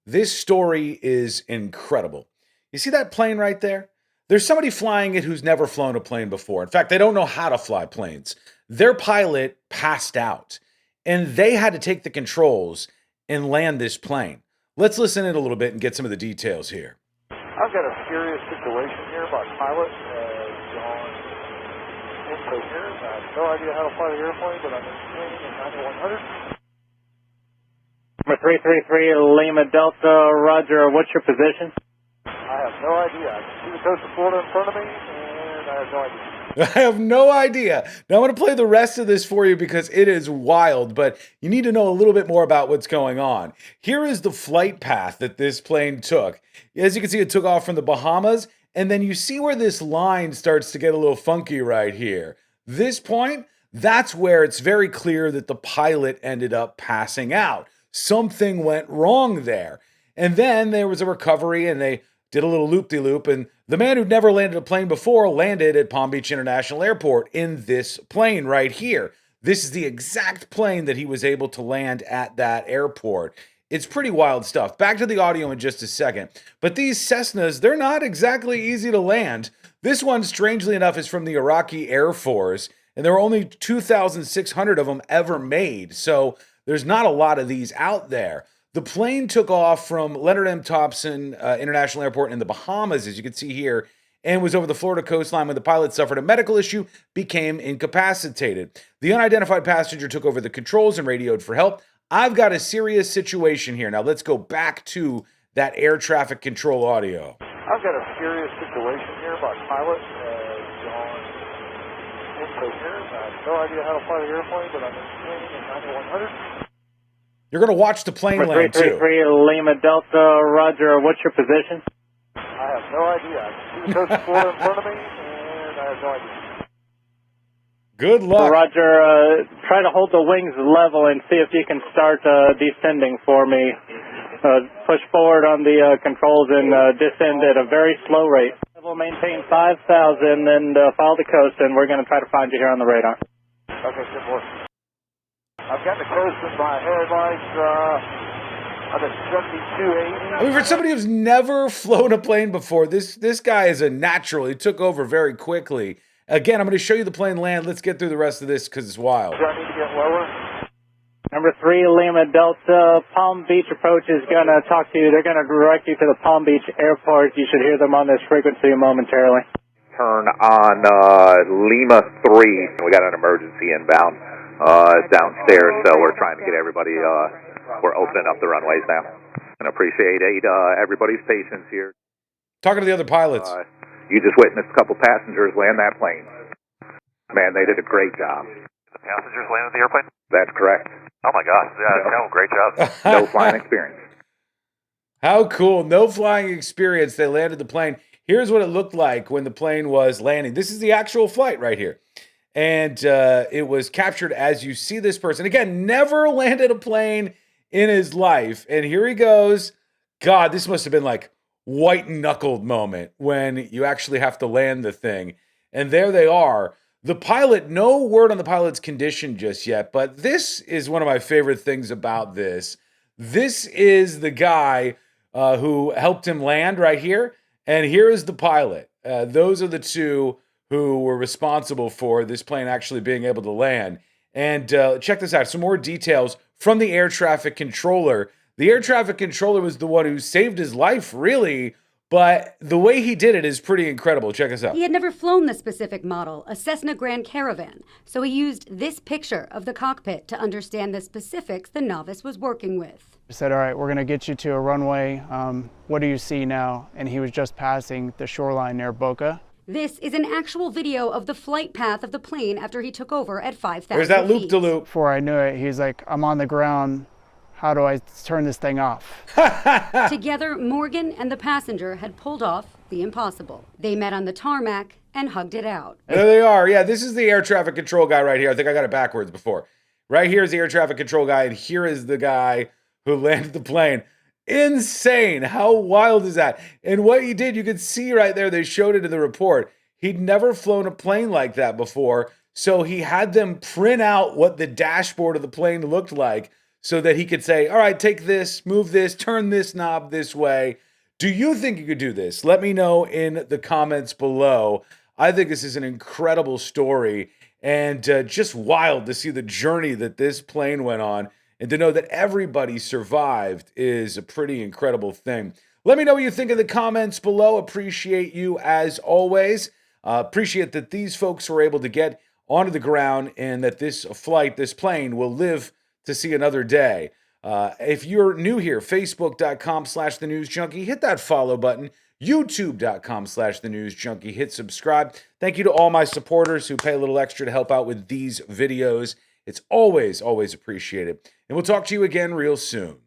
This story is incredible. You see that plane right there? There's somebody flying it who's never flown a plane before. In fact, they don't know how to fly planes. Their pilot passed out, and they had to take the controls and land this plane. Let's listen in a little bit and get some of the details here. I've got a serious situation here. My pilot has gone into here. I have no idea how to fly the airplane, but I'm in in 9100. Number 333 Lima Delta, roger. What's your position? I have no idea. I can see the coast of Florida in front of me, and I have no idea. I have no idea. Now I'm going to play the rest of this for you because it is wild, but you need to know a little bit more about what's going on. Here is the flight path that this plane took. As you can see, it took off from the Bahamas, and then you see where this line starts to get a little funky right here. This point, that's where it's very clear that the pilot ended up passing out. Something went wrong there. And then there was a recovery, and they did a little loop-de-loop, and the man who'd never landed a plane before landed at Palm Beach International Airport in this plane right here. This is the exact plane that he was able to land at that airport. It's pretty wild stuff. Back to the audio in just a second. But these Cessnas, they're not exactly easy to land. This one, strangely enough, is from the Iraqi Air Force, and there were only 2,600 of them ever made. So there's not a lot of these out there. The plane took off from Leonard M. Thompson International Airport in the Bahamas, as you can see here, and was over the Florida coastline when the pilot suffered a medical issue, became incapacitated. The unidentified passenger took over the controls and radioed for help. I've got a serious situation here. Now let's go back to that air traffic control audio. I've got a serious situation here. My pilot has gone into here. I have no idea how to fly the airplane, but I'm in 9100. You're going to watch the plane land, too. 333 Lima Delta, roger. What's your position? I have no idea. I can see the coast of Florida in front of me, and I have no idea. Good luck. Roger, try to hold the wings level and see if you can start descending for me. Push forward on the controls and descend at a very slow rate. Level maintain 5,000 and follow the coast, and we're going to try to find you here on the radar. Okay, good work. I've got the coast in my headlights. I'm at 7280. I mean, for somebody who's never flown a plane before, this guy is a natural. He took over very quickly. Again, I'm going to show you the plane land. Let's get through the rest of this because it's wild. Do I need to get lower? Number 3 Lima Delta, Palm Beach approach is going to talk to you. They're going to direct you to the Palm Beach airport. You should hear them on this frequency momentarily. Turn on Lima 3. We got an emergency inbound downstairs, so we're trying to get everybody, we're opening up the runways now. And appreciate everybody's patience here. Talking to the other pilots. You just witnessed a couple passengers land that plane. Man, they did a great job. The passengers landed the airplane? That's correct. Oh my gosh, yeah, no, great job. No flying experience. How cool. No flying experience. They landed the plane. Here's what it looked like when the plane was landing. This is the actual flight right here. And it was captured as you see this person. Again, never landed a plane in his life. And here he goes. God, this must have been like white-knuckled moment when you actually have to land the thing. And there they are. The pilot, no word on the pilot's condition just yet, but this is one of my favorite things about this. This is the guy who helped him land right here. And here is the pilot. Those are the two who were responsible for this plane actually being able to land. And check this out. Some more details from the air traffic controller. The air traffic controller was the one who saved his life, really. But the way he did it is pretty incredible. Check this out. He had never flown the specific model, a Cessna Grand Caravan, so he used this picture of the cockpit to understand the specifics the novice was working with. I said, all right, we're going to get you to a runway. What do you see now? And he was just passing the shoreline near Boca. This is an actual video of the flight path of the plane after he took over at 5,000 There's that feet. loop-de-loop. Before I knew it, he's like, I'm on the ground. How do I turn this thing off? Together, Morgan and the passenger had pulled off the impossible. They met on the tarmac and hugged it out. There they are. Yeah, this is the air traffic control guy right here. I think I got it backwards before. Right here is the air traffic control guy, and here is the guy who landed the plane. Insane. How wild is that? And what he did, you could see right there, they showed it in the report. He'd never flown a plane like that before, so he had them print out what the dashboard of the plane looked like so that he could say, all right, take this, move this, turn this knob this way. Do you think you could do this? Let me know in the comments below. I think this is an incredible story and just wild to see the journey that this plane went on, and to know that everybody survived is a pretty incredible thing. Let me know what you think in the comments below. Appreciate you as always. Appreciate that these folks were able to get onto the ground and that this flight, this plane, will live to see another day. If you're new here, facebook.com/The News Junkie, hit that follow button. YouTube.com/The News Junkie, hit subscribe. Thank you to all my supporters who pay a little extra to help out with these videos. It's always, always appreciated. And we'll talk to you again real soon.